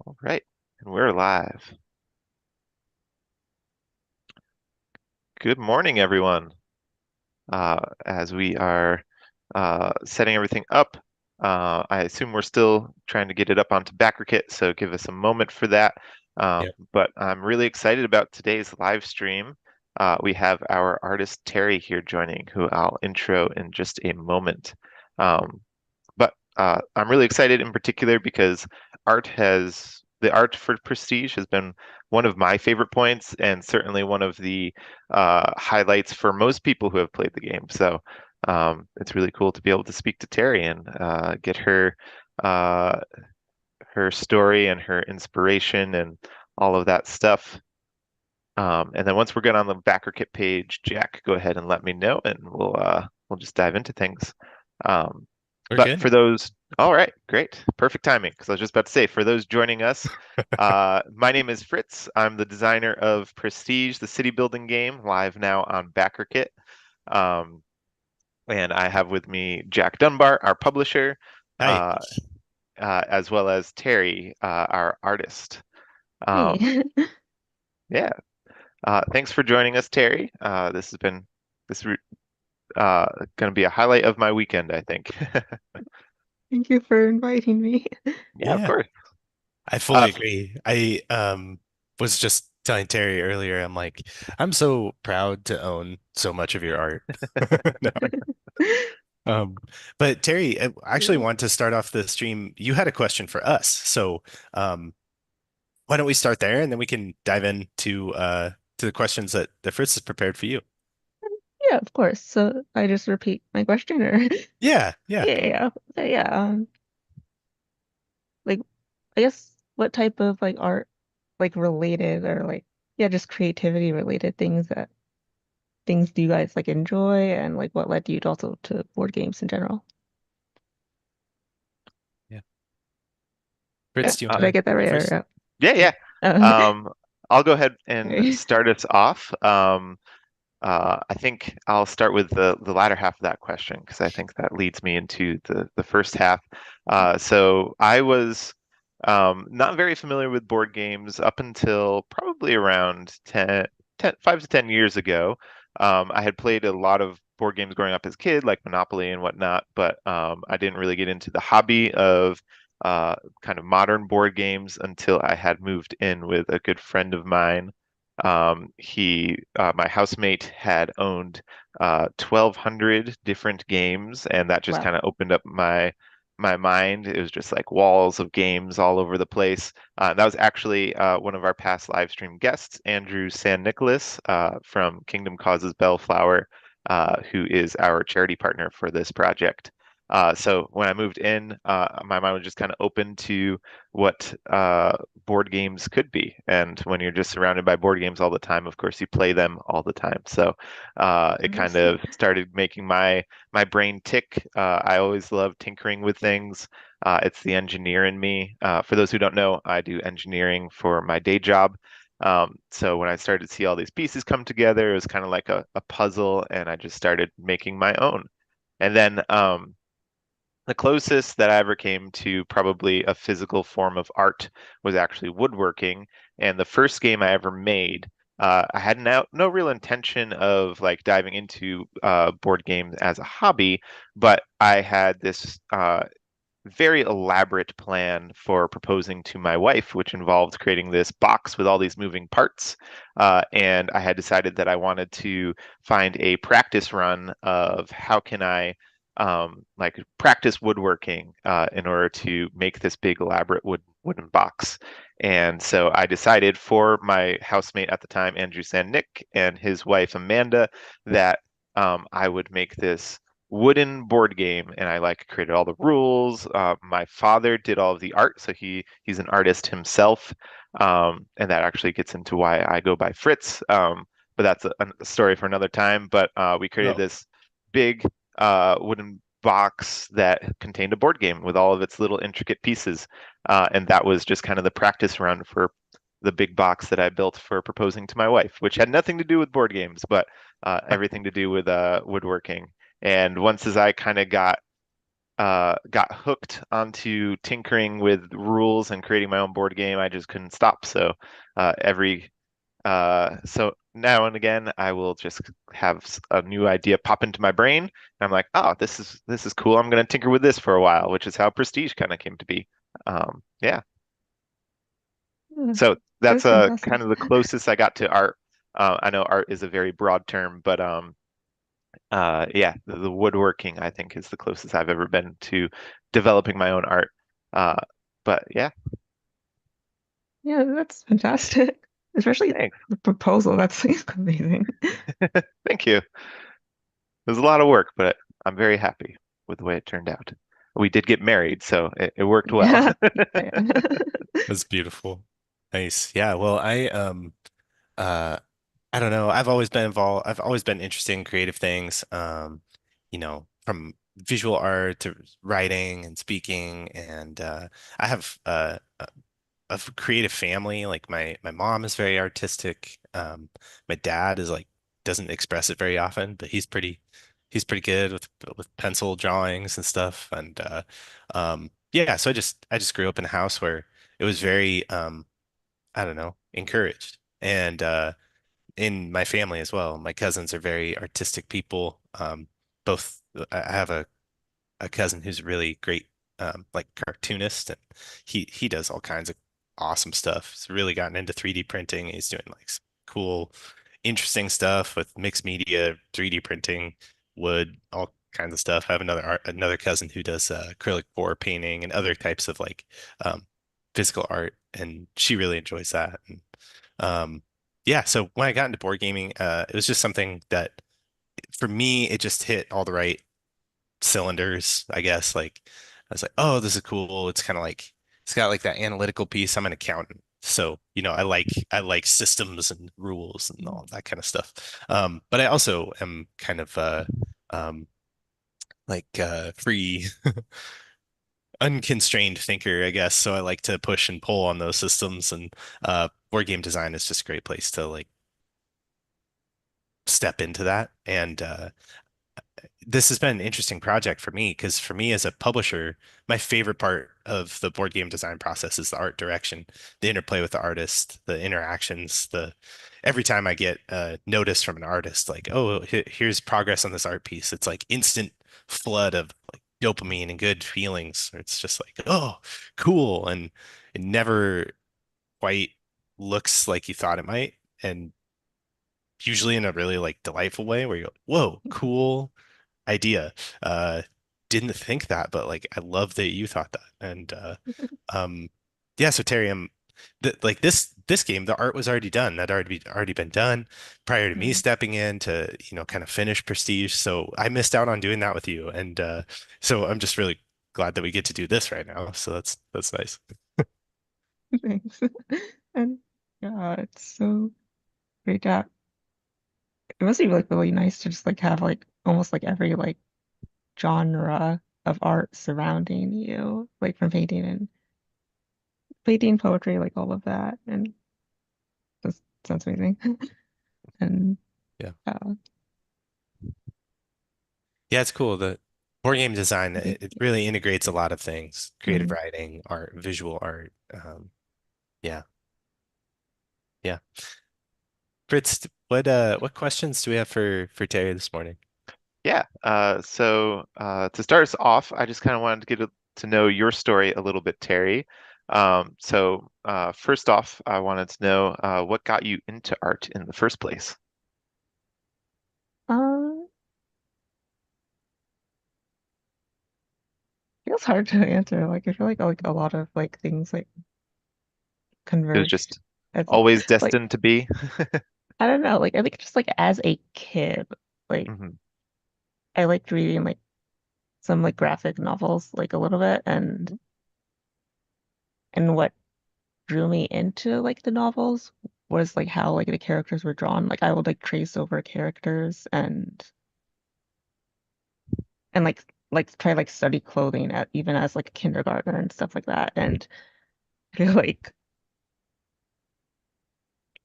All right, and we're live. Good morning, everyone. As we are setting everything up, I assume we're still trying to get it up onto BackerKit, so give us a moment for that. Yeah. But I'm really excited about today's live stream. We have our artist Terry here joining, who I'll intro in just a moment. Um, but I'm really excited in particular because the art for Prestige has been one of my favorite points and certainly one of the highlights for most people who have played the game. So it's really cool to be able to speak to Terry and get uh, her story and her inspiration and all of that stuff. And then once we're good on the backer kit page, Jack, go ahead and let me know, and we'll just dive into things. Um, We're but good. for those, all right, great, perfect timing. Because I was just about to say, for those joining us, my name is Fritz. I'm the designer of Prestige, the city building game, live now on BackerKit. Um, and I have with me Jack Dunbar, our publisher, Hi. uh, as well as Terry, our artist. Um, Hey, yeah, thanks for joining us, Terry. This has been this going to be a highlight of my weekend, I think. thank you for inviting me. Yeah, of Yeah, course. I Uh, fully agree. I was just telling Terry earlier, I'm like, I'm so proud to own so much of your art. No. Um, but Terry, I actually Yeah. want to start off the stream. You had a question for us. So why don't we start there and then we can dive into to the questions that Fritz has prepared for you. Yeah, of course. So I just repeat my question or Yeah, yeah. yeah. So yeah, like I guess what type of like art like related or like yeah, just creativity related things do you guys like enjoy and like what led you to also to board games in general? Yeah. Yeah, Fritz, do you did I want to get that go right or first? yeah, yeah. yeah. Oh, Um, I'll go ahead and okay. start us off. I think I'll start with the latter half of that question because I think that leads me into the first half. So I was not very familiar with board games up until probably around 5 to 10 years ago. I had played a lot of board games growing up as a kid, like Monopoly and whatnot, but I didn't really get into the hobby of kind of modern board games until I had moved in with a good friend of mine. My housemate had owned 1,200 different games, and that just Wow. kind of opened up my mind. It was just like walls of games all over the place. That was actually one of our past live stream guests, Andrew San Nicholas from Kingdom Causes Bellflower, who is our charity partner for this project. So when I moved in, my mind was just kind of open to what board games could be. And when you're just surrounded by board games all the time, of course, you play them all the time. So it kind Nice. of started making my brain tick. I always love tinkering with things. It's the engineer in me. For those who don't know, I do engineering for my day job. So when I started to see all these pieces come together, it was kind of like a puzzle, and I just started making my own. And then the closest that I ever came to probably a physical form of art was actually woodworking. And the first game I ever made, I had no real intention of like diving into board games as a hobby, but I had this very elaborate plan for proposing to my wife, which involved creating this box with all these moving parts. And I had decided that I wanted to find a practice run of how can I like practice woodworking in order to make this big elaborate wooden box. And so I decided for my housemate at the time, Andrew San Nick, and his wife Amanda, that I would make this wooden board game, and I like created all the rules. My father did all of the art, so he's an artist himself, and that actually gets into why I go by Fritz. But that's a story for another time. But we created No. this big wooden box that contained a board game with all of its little intricate pieces, and that was just kind of the practice run for the big box that I built for proposing to my wife, which had nothing to do with board games, but everything to do with woodworking. And once as I kind of got got hooked onto tinkering with rules and creating my own board game. I just couldn't stop. So every so now and again, I will just have a new idea pop into my brain, and I'm like, oh, this is cool. I'm gonna tinker with this for a while, which is how Prestige kind of came to be. Yeah. Yeah, So that's that's fantastic. kind of the closest I got to art. I know art is a very broad term, but yeah, the woodworking I think is the closest I've ever been to developing my own art. Uh, but yeah, Yeah, that's fantastic. Especially thanks. the proposal. That's amazing. Thank you. It was a lot of work, but I'm very happy with the way it turned out. We did get married, so it worked well. Yeah. Yeah. That's beautiful. Nice. Yeah. Well, uh I don't know. I've always been involved. I've always been interested in creative things. From visual art to writing and speaking, and I have a creative family. Like my mom is very artistic. My dad is like doesn't express it very often, but he's pretty good with pencil drawings and stuff. And yeah, so I just grew up in a house where it was very I don't know, encouraged. And in my family as well, my cousins are very artistic people. Both I have a cousin who's a really great like cartoonist, and he does all kinds of awesome stuff. He's really gotten into 3D printing. He's doing like some cool, interesting stuff with mixed media, 3D printing, wood, all kinds of stuff. I have another cousin who does acrylic pour painting and other types of like um, physical art, and she really enjoys that. And yeah, so when I got into board gaming, it was just something that for me it just hit all the right cylinders, I guess. Like I was like, oh, this is cool. It's kind of like it's got like that analytical piece. I'm an accountant. So, I like systems and rules and all that kind of stuff. But I also am kind of um like free unconstrained thinker, I guess. So I like to push and pull on those systems, and board game design is just a great place to like step into that. And this has been an interesting project for me because for me as a publisher, my favorite part of the board game design process is the art direction, the interplay with the artist, the interactions, the every time I get a notice from an artist, like, oh, here's progress on this art piece, it's like instant flood of like dopamine and good feelings. It's just like, oh, cool. And it never quite looks like you thought it might. And usually in a really like delightful way where you're like, whoa, cool idea. Uh, didn't think that, but like I love that you thought that. And um, yeah. So Terry, like this game, the art was already done. That already been done prior to me Mm. stepping in to kind of finish Prestige. So I missed out on doing that with you, and so I'm just really glad that we get to do this right now. So that's nice. Thanks. And yeah, it's so great to have. It must be like really nice to just like have like almost like every like genre of art surrounding you, like from painting, poetry, like all of that. And this sounds amazing. And Yeah. uh, Yeah, it's cool. The board game design, y- it really integrates a lot of things, creative mm, writing, art, visual art. Yeah, yeah. Fritz, what questions do we have for Terry this morning? Yeah. So to start us off, I just kind of wanted to to know your story a little bit, Terry. First off, I wanted to know what got you into art in the first place. um, feels hard to answer. Like I feel like a lot of like things like It was converged. just It's always like destined to be. I don't know. Like I think just like as a kid, like Hmm. I liked reading like some like graphic novels like a little bit, and what drew me into like the novels was like how like the characters were drawn. Like I would like trace over characters and like try like study clothing at even as like a kindergartner and stuff like that. And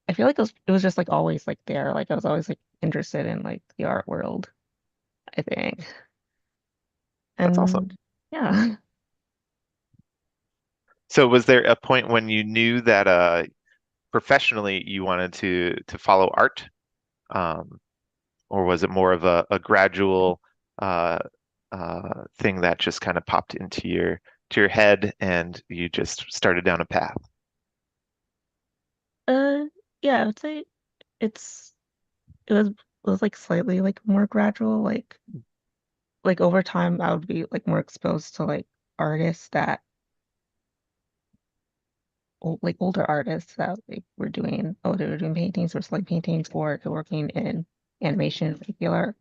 I feel like it was just like always like there. Like I was always like interested in like the art world, I think. That's And awesome. Yeah. So was there a point when you knew that professionally you wanted to follow art? Um, or was it more of a gradual uh, thing that just kind of popped into your head and you just started down a path? Uh, yeah, I would say it's it was like slightly like more gradual. Like over time, I would be like more exposed to like artists that like older artists that like were doing they were doing paintings or like paintings or they're working in animation in particular.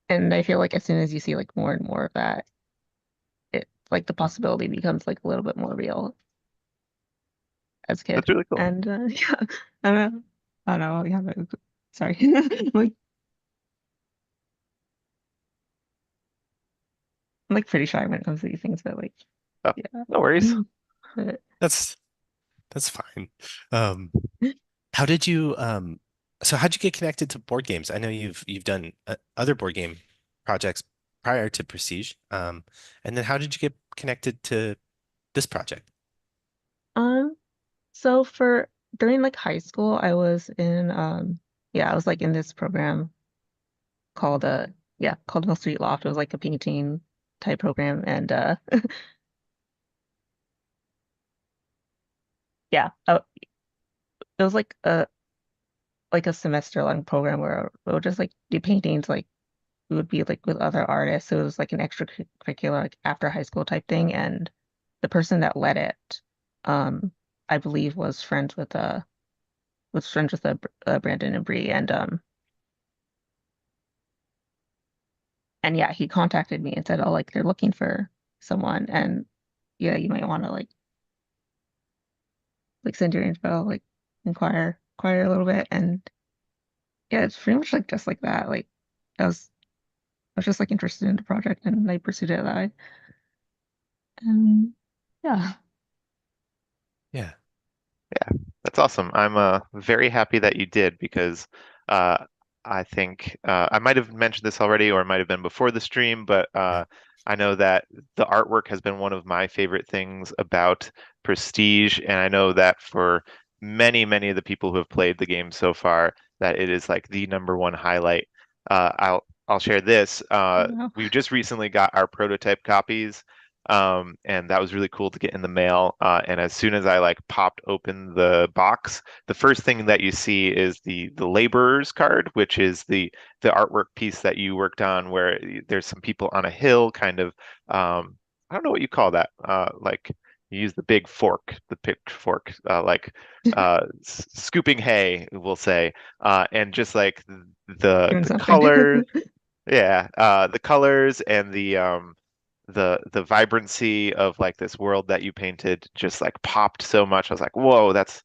And I feel like as soon as you see like more and more of that, it like the possibility becomes like a little bit more real as a kid. That's really cool. And yeah, I don't know. I don't know. Yeah, sorry. Like I'm like pretty shy when it comes to these things, but like Oh, yeah. no worries. But That's that's fine. Um, how did you so how'd you get connected to board games? I know you've done other board game projects prior to Prestige. And then how did you get connected to this project? um so for during like high school I was in yeah, I was like in this program called called Mill Street Loft. It was like a painting type program and yeah, it was like a semester long program where we would just like do paintings like we would be like with other artists. So it was like an extracurricular like after high school type thing and the person that led it um I believe was friends with Brandon and Bree and yeah, he contacted me and said, "Oh, like they're looking for someone and yeah, you might want to like send your info, like inquire a little bit." And yeah, it's pretty much like just like that. Like I was just like interested in the project and I pursued it that way. And yeah. Yeah. Yeah, that's awesome. I'm very happy that you did because uh, I think I might have mentioned this already or it might have been before the stream, but I know that the artwork has been one of my favorite things about Prestige, and I know that for many of the people who have played the game so far, that it is like the number one highlight. I'll share this. Wow. We just recently got our prototype copies. And that was really cool to get in the mail. And as soon as I like popped open the box, the first thing that you see is the laborer's card, which is the artwork piece that you worked on, where there's some people on a hill, kind of. I don't know what you call that. Like you use the big fork, the pitchfork, like scooping hay, we'll say, and just like Doing the something. colors. Yeah, the colors and the vibrancy of like this world that you painted just like popped so much. I was like, whoa, that's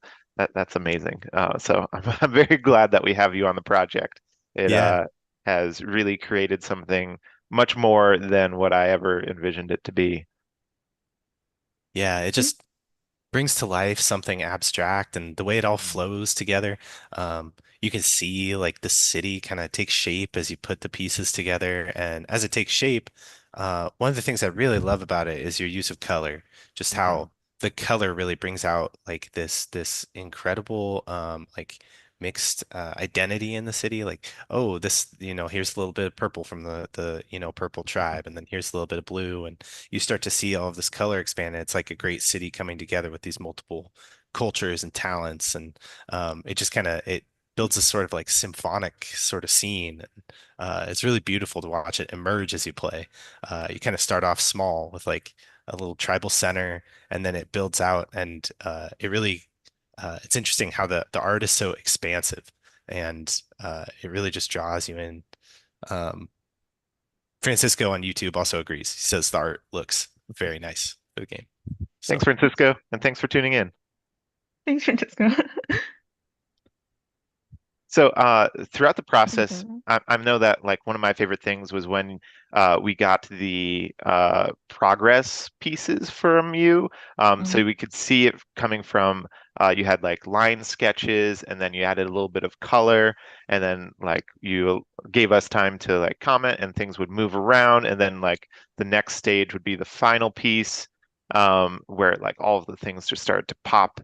amazing. So I'm very glad that we have you on the project. It Yeah. has really created something much more than what I ever envisioned it to be. Yeah. It just brings to life something abstract and the way it all flows together. You can see like the city kind of take shape as you put the pieces together. And as it takes shape, one of the things I really love about it is your use of color, just Hmm. how the color really brings out like this incredible like mixed identity in the city. Like, oh, this, here's a little bit of purple from the purple tribe, and then here's a little bit of blue, and you start to see all of this color expand. It's like a great city coming together with these multiple cultures and talents, and it just kind of it builds a sort of like symphonic sort of scene. It's really beautiful to watch it emerge as you play. You kind of start off small with like a little tribal center, and then it builds out, and it really it's interesting how the art is so expansive, and it really just draws you in. Um, Francisco on YouTube also agrees. He says the art looks very nice for the game. Thanks, So Francisco, and thanks for tuning in. Thanks, Francesca. So throughout the I think process, so. I know that like one of my favorite things was when we got the progress pieces from you. So Mhm. we could see it coming from you had like line sketches, and then you added a little bit of color, and then like you gave us time to like comment, and things would move around, and then like the next stage would be the final piece. Where like all of the things just started to pop,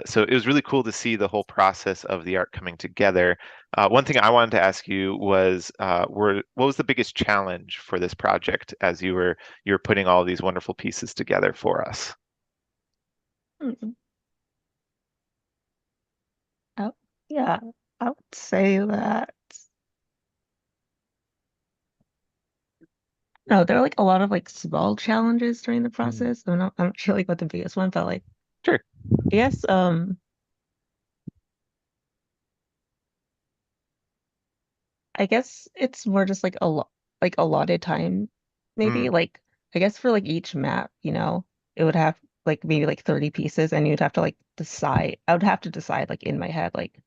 so it was really cool to see the whole process of the art coming together. One thing I wanted to ask you was, what was the biggest challenge for this project as you were putting all these wonderful pieces together for us? Mhm. Oh, yeah, I would say that. No, there are like a lot of like small challenges during the Mhm. process. I'm not sure like what the biggest one, but like Sure. I guess I guess it's more just like a lot like allotted time maybe Mm, like I guess for like each map, it would have like maybe like 30 pieces and you'd have to like decide. I would have to decide like in my head like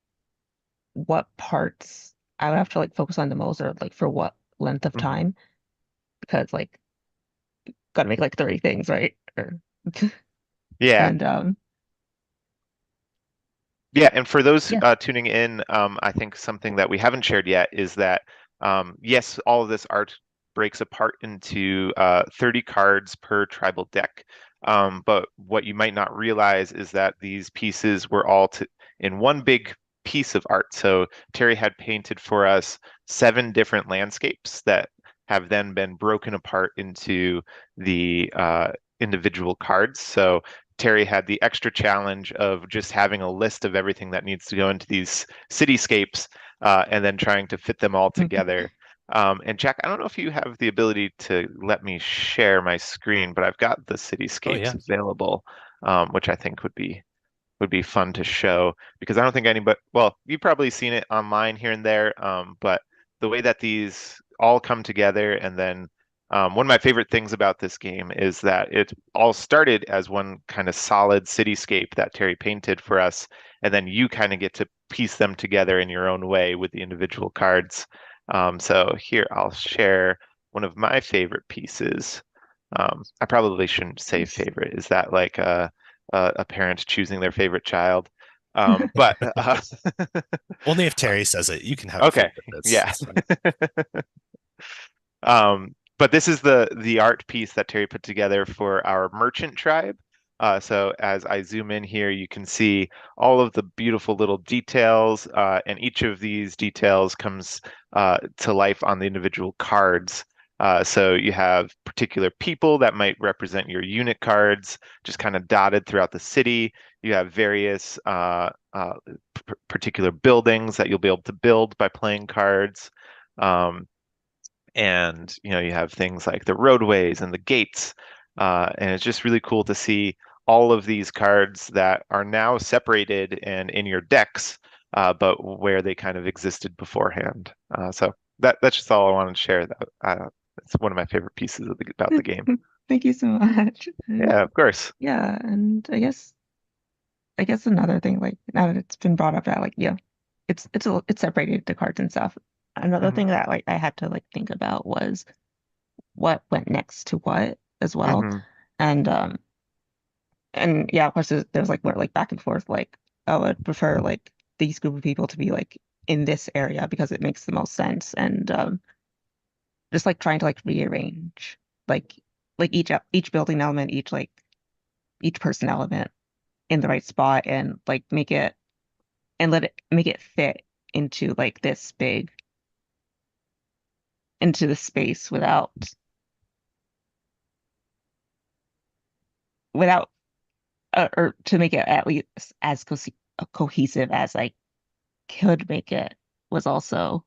what parts I would have to like focus on the most or like for what length of mhm. time because like gotta make like 30 things, right? Or Yeah. and Yeah, and for those yeah. tuning in, I think something that we haven't shared yet is that yes, all of this art breaks apart into 30 cards per tribal deck. But what you might not realize is that these pieces were all in one big piece of art. So Terry had painted for us 7 different landscapes that have then been broken apart into the individual cards. So Terry had the extra challenge of just having a list of everything that needs to go into these cityscapes, and then trying to fit them all together. And Jack, I don't know if you have the ability to let me share my screen, but I've got the Oh cityscapes yeah. available, which I think would be fun to show because I don't think anybody, well, you've probably seen it online here and there, but the way that these all come together, and then one of my favorite things about this game is that it all started as one kind of solid cityscape that Terry painted for us, and then you kind of get to piece them together in your own way with the individual cards. So here I'll share one of my favorite pieces. I probably shouldn't say Nice. favorite. Is that like a parent choosing their favorite child? But Only if Terry says it. You can have a okay, favorite. That's yeah. that's fine. But this is the art piece that Terry put together for our merchant tribe. So as I zoom in here, you can see all of the beautiful little details, and each of these details comes to life on the individual cards. So you have particular people that might represent your unit cards, just kind of dotted throughout the city. You have various particular buildings that you'll be able to build by playing cards. Um, and you have things like the roadways and the gates, and it's just really cool to see all of these cards that are now separated and in your decks, but where they kind of existed beforehand. So that's just all I wanted to share. That it's one of my favorite pieces about the game. Thank you so much. And Yeah, of course. yeah, and I guess another thing, like now that it's been brought up that like yeah, it's separated the cards and stuff. Another Hmm. thing that like I had to like think about was what went next to what as well. Hmm. And yeah, of course there's like more like back and forth, like I would prefer like these group of people to be like in this area because it makes the most sense. And just like trying to like rearrange like each building element, each person element in the right spot and like let it make it fit into like this big into the space without or to make it at least as cohesive as I could make it was also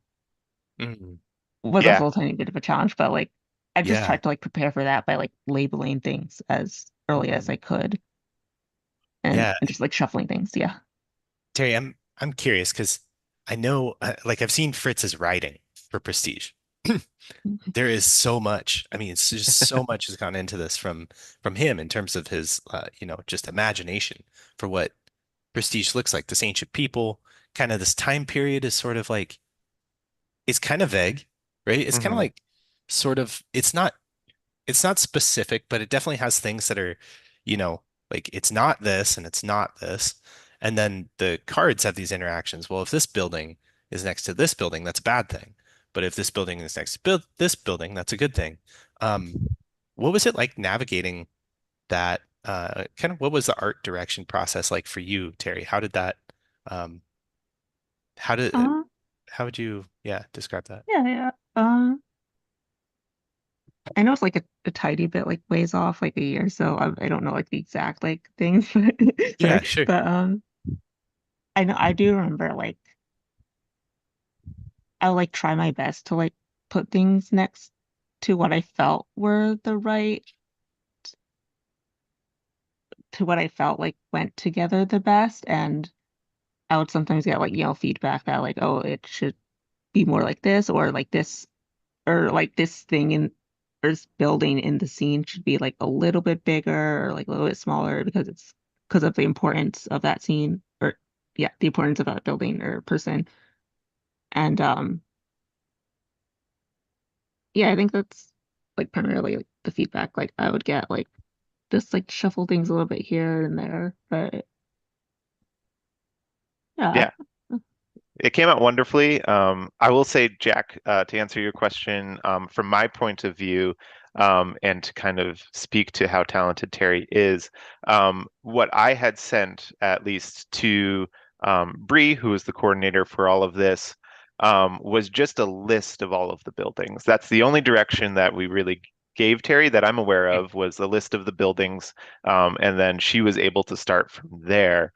Mhm. was Yeah. also a tiny bit of a challenge, but like I've just Yeah. tried to like prepare for that by like labeling things as early as Mhm. I could and, Yeah. and just like shuffling things. Yeah. Terry, I'm curious because I know like I've seen Fritz's writing for Prestige. There is so much. I mean, it's just so much has gone into this from him in terms of his just imagination for what Prestige looks like. This ancient people, kind of this time period is sort of like it's kind of vague, right? It's kind of Hmm. like sort of it's not specific, but it definitely has things that are, you know, like it's not this and it's not this. And then the cards have these interactions. Well, if this building is next to this building, that's a bad thing. But if this building is next to this building, that's a good thing. Um, what was it like navigating that? Kind of what was the art direction process like for you, Terry? How did that, um, how did, Uh, how would you, yeah, describe that? yeah, yeah. I know it's like a tiny bit like ways off, like a year, so I don't know like the exact like things, but Yeah, sorry, sure. but I know I do remember like I'll like try my best to like put things next to what I felt were the right to what I felt like went together the best, and I would sometimes get like feedback that like oh it should be more like this or like this or like this thing in or this building in the scene should be like a little bit bigger or like a little bit smaller because of the importance of that scene or yeah, the importance of that building or person. And yeah, I think that's like primarily like, the feedback like I would get like just like shuffle things a little bit here and there. But yeah. Yeah. It came out wonderfully. I will say, Jack, to answer your question, from my point of view, and to kind of speak to how talented Terry is, what I had sent, at least to Bree, who was the coordinator for all of this, was just a list of all of the buildings. That's the only direction that we really gave Terry that I'm aware of was a list of the buildings, and then she was able to start from there.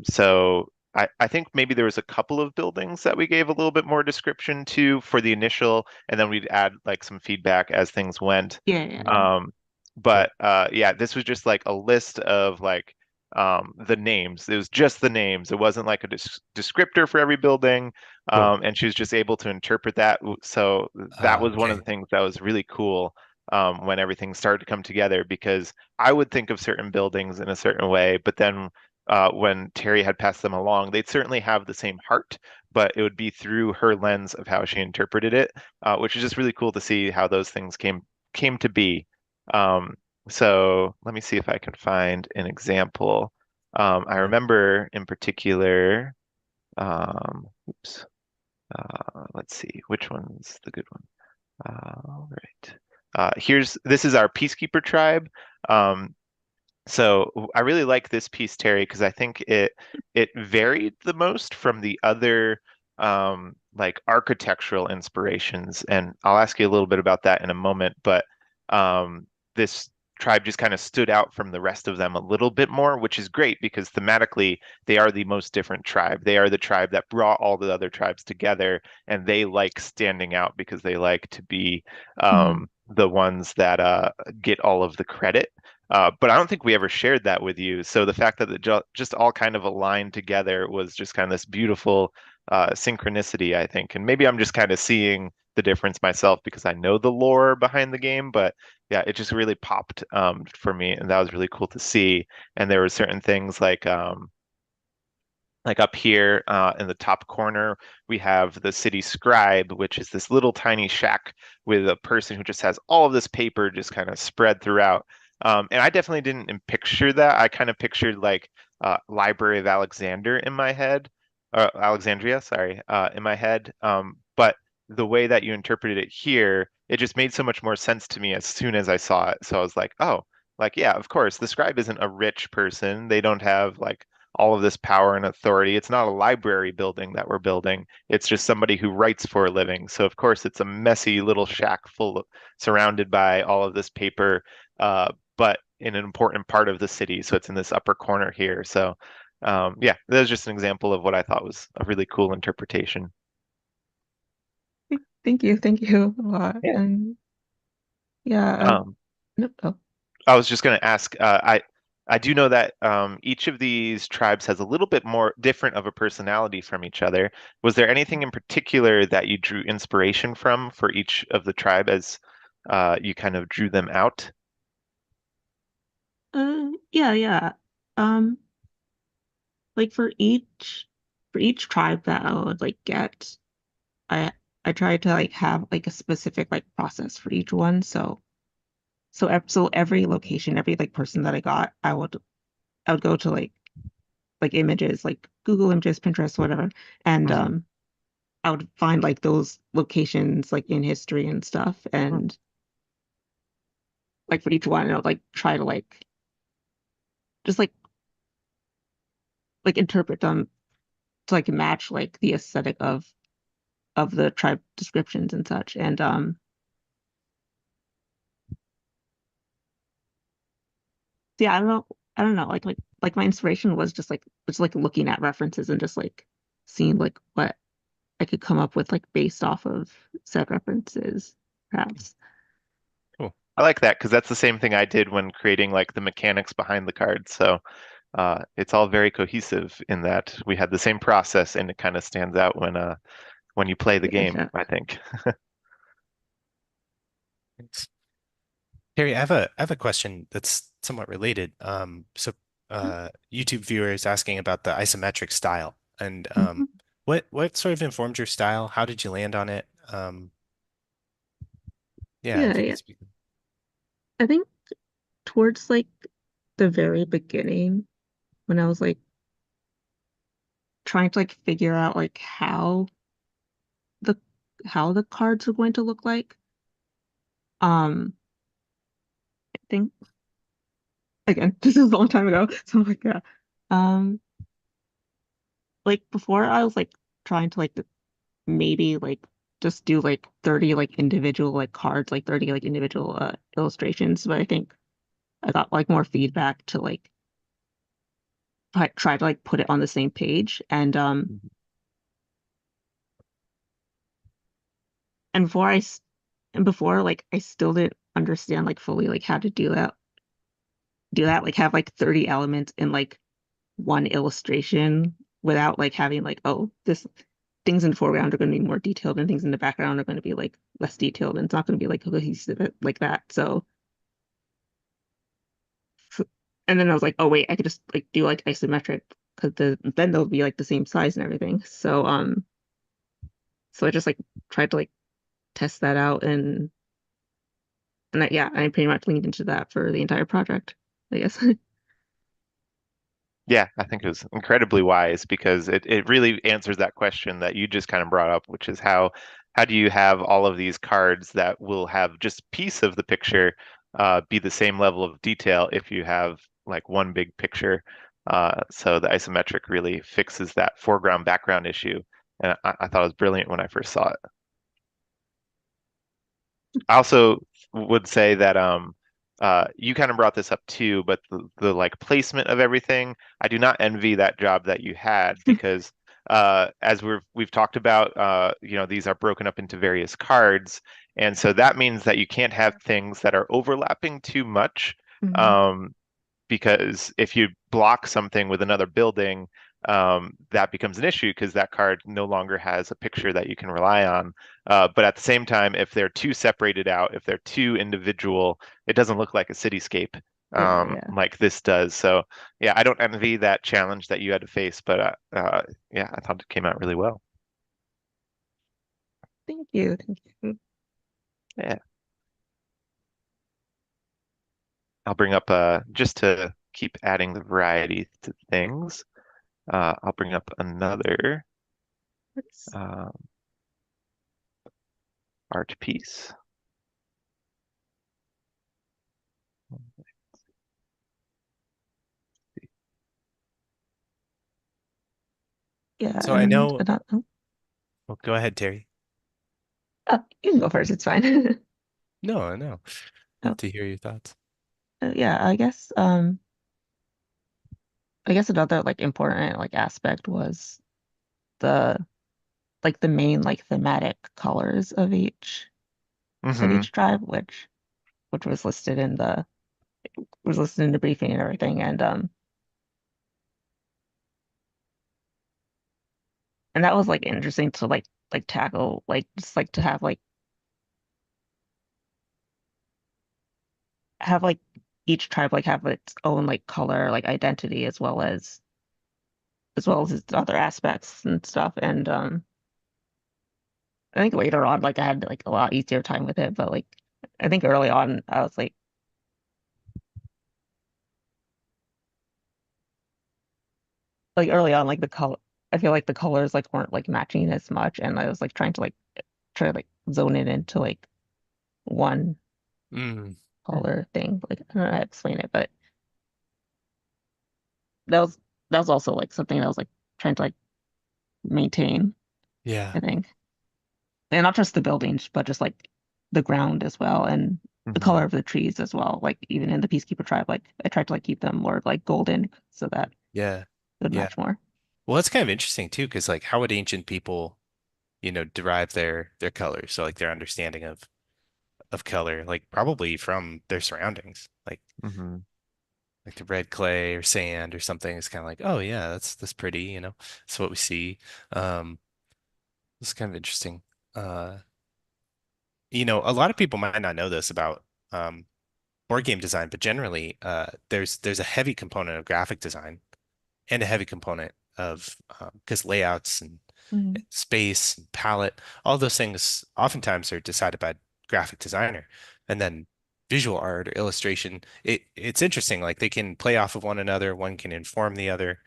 So I think maybe there was a couple of buildings that we gave a little bit more description to for the initial, and then we'd add like some feedback as things went. Yeah, yeah. Um, Cool. but yeah, this was just like a list of like the names. It was just the names. It wasn't like a descriptor for every building. Cool. And she was just able to interpret that. So that was one of the Okay. things that was really cool when everything started to come together because I would think of certain buildings in a certain way, but then when Terry had passed them along, they'd certainly have the same heart, but it would be through her lens of how she interpreted it, which is just really cool to see how those things came to be. Um, so let me see if I can find an example. I Yeah. remember in particular, oops, let's see, which one's the good one? All right. This is our Peacekeeper tribe. Um, so I really like this piece, Terry, because I think it varied the most from the other like architectural inspirations, and I'll ask you a little bit about that in a moment. But this tribe just kind of stood out from the rest of them a little bit more, which is great because thematically they are the most different tribe. They are the tribe that brought all the other tribes together, and they like standing out because they like to be Mhm. the ones that get all of the credit. But I don't think we ever shared that with you. So the fact that it just all kind of aligned together was just kind of this beautiful synchronicity, I think. And maybe I'm just kind of seeing the difference myself because I know the lore behind the game. But yeah, it just really popped for me, and that was really cool to see. And there were certain things like up here in the top corner, we have the city scribe, which is this little tiny shack with a person who just has all of this paper just kind of spread throughout. And I definitely didn't picture that. I kind of pictured like Library of Alexander in my head, Alexandria, sorry, in my head. But the way that you interpreted it here, it just made so much more sense to me as soon as I saw it. So I was like, oh, like, yeah, of course, the scribe isn't a rich person. They don't have like all of this power and authority. It's not a library building that we're building. It's just somebody who writes for a living. So of course it's a messy little shack surrounded by all of this paper, but in an important part of the city. So it's in this upper corner here. So yeah, that was just an example of what I thought was a really cool interpretation. Thank you a lot. Yeah. And yeah, Um, nope. Oh. I was just going to ask. I do know that each of these tribes has a little bit more different of a personality from each other. Was there anything in particular that you drew inspiration from for each of the tribe as you kind of drew them out? Yeah, yeah. Um, like for each. for each tribe that I would like get, I I tried to like have like a specific like process for each one. So every location, every like person that I got, I would go to like images, like Google Images, Pinterest, whatever, and Hmm. I would find like those locations like in history and stuff, and like for each one, I would like try to just like interpret them to like match like the aesthetic of the tribe descriptions and such. And yeah, I don't know, like my inspiration was just like looking at references and just like seeing like what I could come up with like based off of said references, perhaps. Cool. I like that because that's the same thing I did when creating like the mechanics behind the cards. So it's all very cohesive in that we had the same process, and it kind of stands out when you play the Yeah, game, yeah. I think. Thanks. Terry, I have a question that's somewhat related. YouTube viewers asking about the isometric style and Mhm. what sort of informed your style? How did you land on it? Yeah, Yeah, if you could yeah. speak. I think towards like the very beginning, when I was like trying to like figure out like the how the cards were going to look like, I think again, this is a long time ago, so I'm like, yeah. Um, like before I was like trying to like maybe like just do like 30 like individual like cards, like 30 like individual illustrations, but I think I got like more feedback to like try to like put it on the same page. And before like I still didn't understand like fully like how to do that like have like 30 elements in like one illustration without like having like, oh, this things in the foreground are going to be more detailed and things in the background are going to be like less detailed, and it's not going to be like cohesive like that. So and then I was like, oh wait, I could just like do like isometric because then they'll be like the same size and everything. So I just like tried to like test that out, yeah, I pretty much leaned into that for the entire project, I guess. Yeah, I think it was incredibly wise because it really answers that question that you just kind of brought up, which is how do you have all of these cards that will have just a piece of the picture be the same level of detail if you have like one big picture. So the isometric really fixes that foreground background issue, and I thought it was brilliant when I first saw it. I also would say that you kind of brought this up too, but the like placement of everything, I do not envy that job that you had because as we've talked about, these are broken up into various cards, and so that means that you can't have things that are overlapping too much. Mhm. Um, because if you block something with another building, that becomes an issue because that card no longer has a picture that you can rely on. But at the same time, if they're too separated out, if they're too individual, it doesn't look like a cityscape Yeah, yeah. like this does. So yeah, I don't envy that challenge that you had to face, but yeah, I thought it came out really well. Thank you. Thank you. Yeah, I'll bring up just to keep adding the variety to things. I'll bring up another Nice. uh, art piece. Yeah, So I and know, well, go ahead, Terry. you can go first. It's fine. No, no. Oh, Love to hear your thoughts. yeah, I guess another like important like aspect was the like the main like thematic colors of Hmm. each tribe, which was listed in the briefing and everything, and that was like interesting to like tackle, like just like to have like each tribe like have its own like color like identity, as well as as well as its other aspects and stuff. And I think later on, like I had like a lot easier time with it, but like I think early on, I was like early on, like the color, I feel like the colors like weren't like matching as much, and I was like trying to like try to like zone it into like one Mm, color thing. Like I don't know how to explain it, but that was that was also like something that I was like trying to like maintain, yeah. I think. And not just the buildings, but just like the ground as well and the Hmm. color of the trees as well. Like even in the Peacekeeper tribe, like I tried to like keep them more like golden so that Yeah. it would Yeah. match more. Well, it's kind of interesting too, because like how would ancient people, derive their colors? So like their understanding of color, like probably from their surroundings. Hmm. Like the red clay or sand or something is kind of like, oh yeah, that's pretty, That's what we see. Um, it's kind of interesting. Uh, a lot of people might not know this about board game design, but generally, there's a heavy component of graphic design and a heavy component of because layouts and Mm. space and palette, all those things oftentimes are decided by graphic designer, and then visual art or illustration. It's interesting, like they can play off of one another, one can inform the other.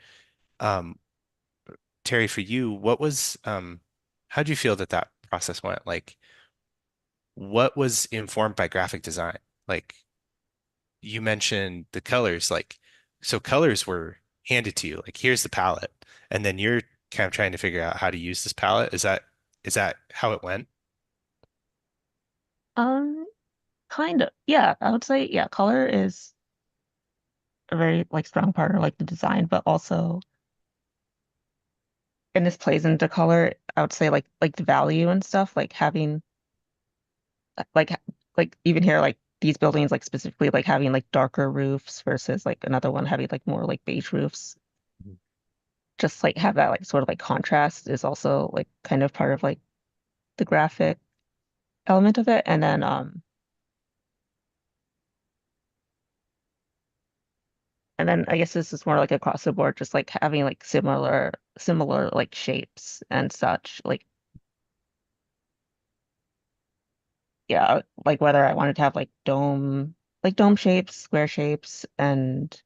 Um, Terry, for you, how do you feel that that process went? Like, what was informed by graphic design? Like, you mentioned the colors, like, so colors were handed to you, like, here's the palette, and then you're kind of trying to figure out how to use this palette. Is that how it went? Um, kind of. Yeah, I would say yeah, color is a very like strong part of like the design, but also and this plays into color, I would say like the value and stuff, like having like like even here like these buildings like specifically like having like darker roofs versus like another one having like more like beige roofs. Just like have that like sort of like contrast is also like kind of part of like the graphic element of it. And then I guess this is more like across the board, just like having like similar like shapes and such. Yeah, like whether I wanted to have like dome shapes, square shapes, and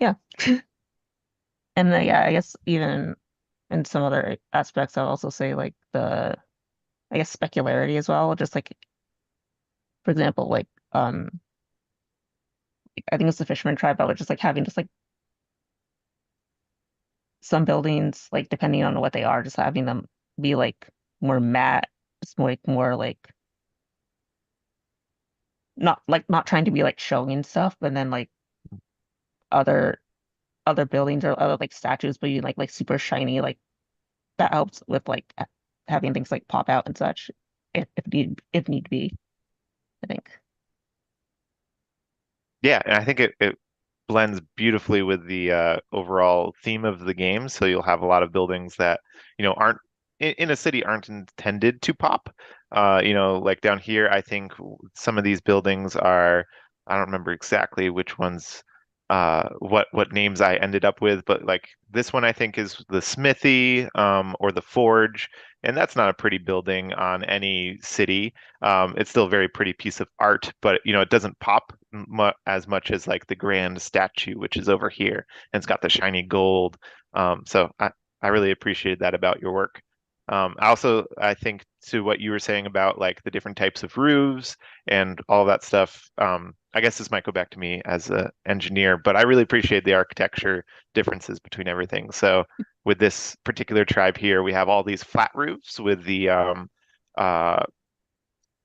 yeah. And then yeah, I guess even in some other aspects, I'll also say like I guess specularity as well. Just like for example, like I think it's the fisherman tribe, but just like having just like some buildings, like depending on what they are, just having them be like more matte, just more like not trying to be like showing stuff, but then like other other buildings or other like statues being like super shiny, like that helps with like having things like pop out and such if need be, I think. Yeah, and I think it blends beautifully with the overall theme of the game. So you'll have a lot of buildings that, aren't in a city aren't intended to pop. Like down here, I think some of these buildings are, I don't remember exactly which ones, what names I ended up with, but like this one I think is the smithy, or the forge, and that's not a pretty building on any city. It's still a very pretty piece of art, but it doesn't pop mu as much as like the grand statue, which is over here, and it's got the shiny gold. So I really appreciated that about your work. I think to what you were saying about like the different types of roofs and all that stuff. I guess this might go back to me as an engineer, but I really appreciate the architecture differences between everything. So with this particular tribe here, we have all these flat roofs with the uh,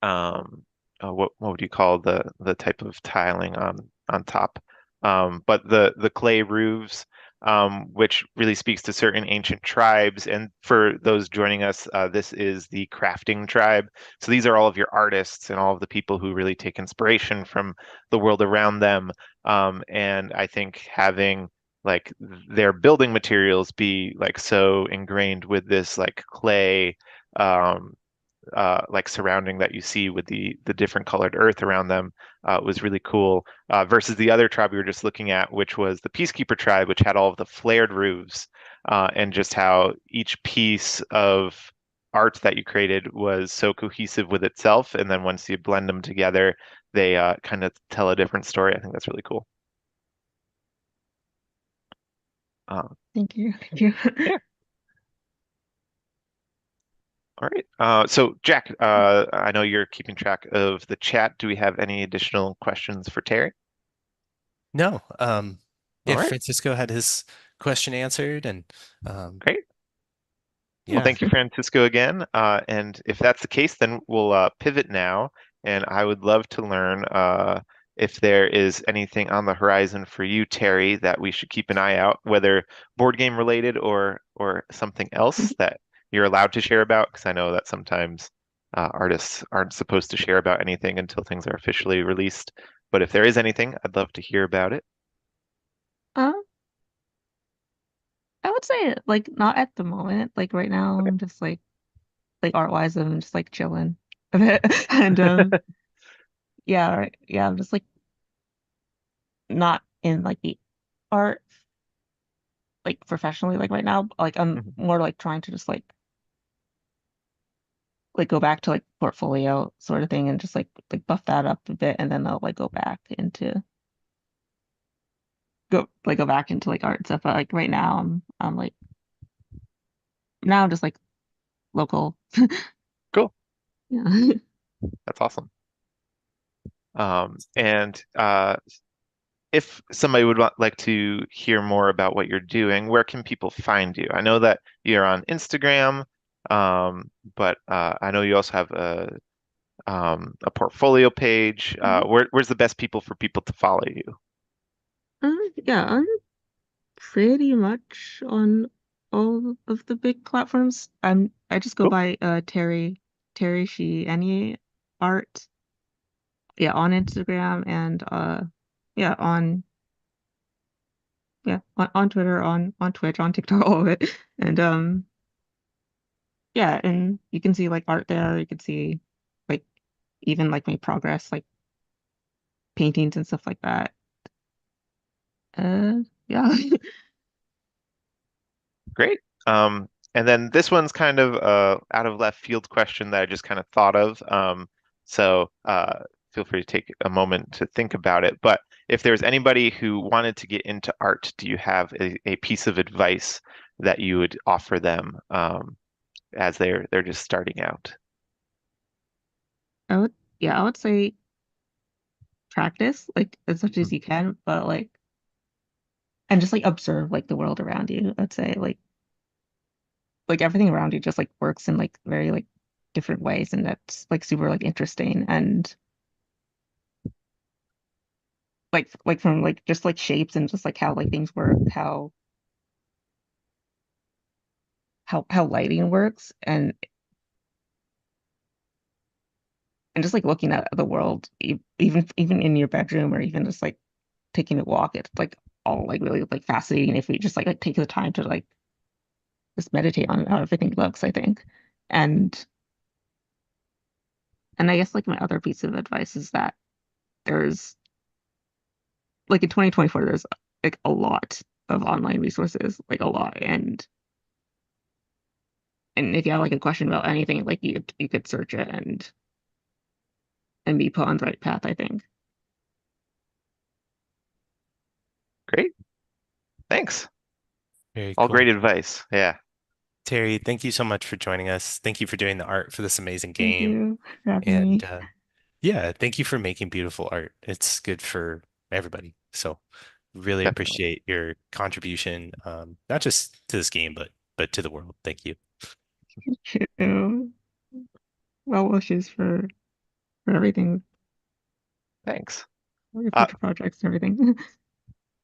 um what would you call the type of tiling on top, but the clay roofs, which really speaks to certain ancient tribes. And for those joining us, this is the crafting tribe. So these are all of your artists and all of the people who really take inspiration from the world around them. And I think having like their building materials be like so ingrained with this like clay, um like surrounding that you see with the different colored earth around them was really cool. Versus the other tribe we were just looking at, which was the Peacekeeper tribe, which had all of the flared roofs, and just how each piece of art that you created was so cohesive with itself, and then once you blend them together, they kind of tell a different story. I think that's really cool. Thank you. Thank you. Yeah. All right. So Jack, I know you're keeping track of the chat. Do we have any additional questions for Terry? No, All yeah, right. Francisco had his question answered, and um, Great. Well, yeah, thank you, Francisco, again. And if that's the case, then we'll pivot now. And I would love to learn if there is anything on the horizon for you, Terry, that we should keep an eye out, whether board game related or something else that you're allowed to share about, because I know that sometimes artists aren't supposed to share about anything until things are officially released. But if there is anything, I'd love to hear about it. Um, I would say like not at the moment. Like right now, Okay. I'm just like art wise, I'm just like chilling a bit, and yeah, right, yeah, I'm just like not in like the art like professionally like right now. Like I'm Mhm. more like trying to just like go back to like portfolio sort of thing and just like buff that up a bit, and then I'll like go back into like art and stuff. But like right now, I'm like now I'm just like local. Cool. Yeah. That's awesome. And if somebody would like to hear more about what you're doing, where can people find you? I know that you're on Instagram, but I know you also have a portfolio page. Mhm. Where's the best people for people to follow you? Yeah, I'm pretty much on all of the big platforms. I just go Cool. by Terry She Any Art. Yeah, on Instagram and yeah, on Twitter, on Twitch, on TikTok, all of it. And yeah, and you can see like art there. You can see like even like my progress, like paintings and stuff like that. Yeah. Great. And then this one's kind of out of left field question that I just kind of thought of. So feel free to take a moment to think about it. But if there's anybody who wanted to get into art, do you have a piece of advice that you would offer them as they're just starting out? I would say practice like as much as you can, but like and just like observe like the world around you. I'd say like everything around you just like works in like very like different ways, and that's like super like interesting, and like from like just like shapes and just like how like things work, how lighting works, and just like looking at the world, even in your bedroom or even just like taking a walk, it's like all like really like fascinating if we just like take the time to like just meditate on how everything looks, I think. And I guess like my other piece of advice is that there's like in 2024 there's like a lot of online resources, like a lot. And if you have like a question about anything, like you could search it and be put on the right path, I think. Great. Thanks. very All great cool. advice. Yeah, Terry, thank you so much for joining us. Thank you for doing the art for this amazing Thank game, you for having and me. yeah, thank you for making beautiful art. It's good for everybody. So really definitely. appreciate your contribution, not just to this game, but to the world. Thank you. You. Well wishes for everything, Thanks. all your Uh, future projects and everything.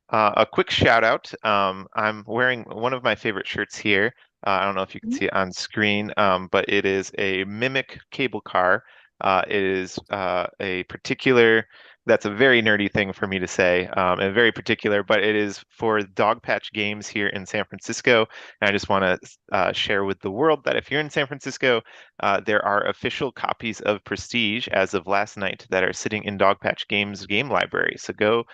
a quick shout out. I'm wearing one of my favorite shirts here. I don't know if you can see it on screen, but it is a Mimic cable car. It is a particular that's a very nerdy thing for me to say, and very particular, but it is for Dogpatch Games here in San Francisco. And I just want to share with the world that if you're in San Francisco, there are official copies of Prestige as of last night that are sitting in Dogpatch Games game library. So go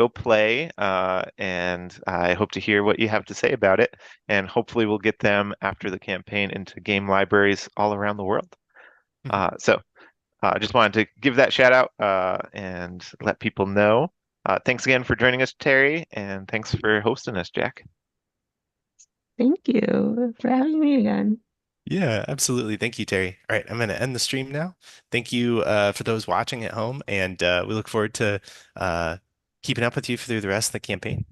play, and I hope to hear what you have to say about it. And hopefully, we'll get them after the campaign into game libraries all around the world. So I just wanted to give that shout out and let people know. Thanks again for joining us, Terry, and thanks for hosting us, Jack. Thank you for having me again. Yeah, absolutely. Thank you, Terry. All right, I'm going to end the stream now. Thank you for those watching at home, and we look forward to keeping up with you through the rest of the campaign.